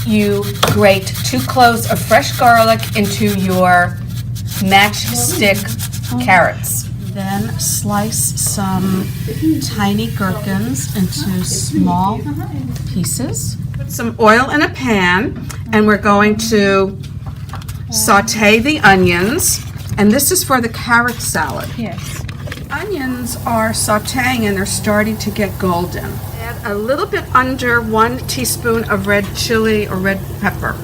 you grate 2 cloves of fresh garlic into your matchstick carrots. Then slice some tiny gherkins into small pieces. Put some oil in a pan, and we're going to saute the onions. And this is for the carrot salad. Yes. Onions are sauteing and they're starting to get golden. Add a little bit under 1 teaspoon of red chili or red pepper.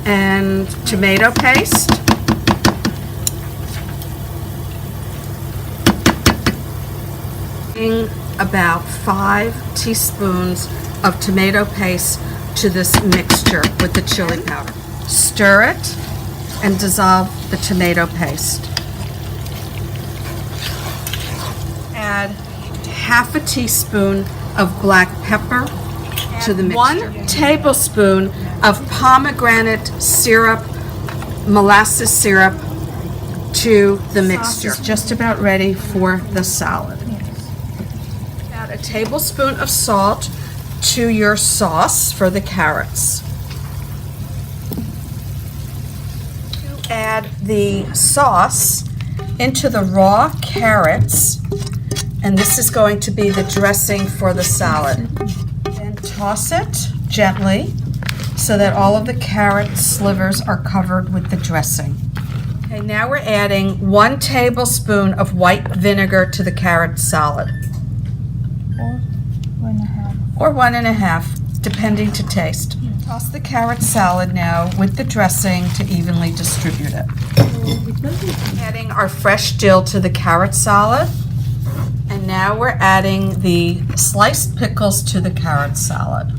And tomato paste. About 5 teaspoons of tomato paste to this mixture with the chili powder. Stir it and dissolve the tomato paste. Add half a teaspoon of black pepper to the mixture. 1 tablespoon of pomegranate syrup, molasses syrup to the mixture. It's just about ready for the salad. Add a tablespoon of salt to your sauce for the carrots. Add the sauce into the raw carrots, and this is going to be the dressing for the salad. Then toss it gently so that all of the carrot slivers are covered with the dressing. Okay, now we're adding 1 tablespoon of white vinegar to the carrot salad. Or 1.5, depending to taste. Toss the carrot salad now with the dressing to evenly distribute it. Adding our fresh dill to the carrot salad. And now we're adding the sliced pickles to the carrot salad.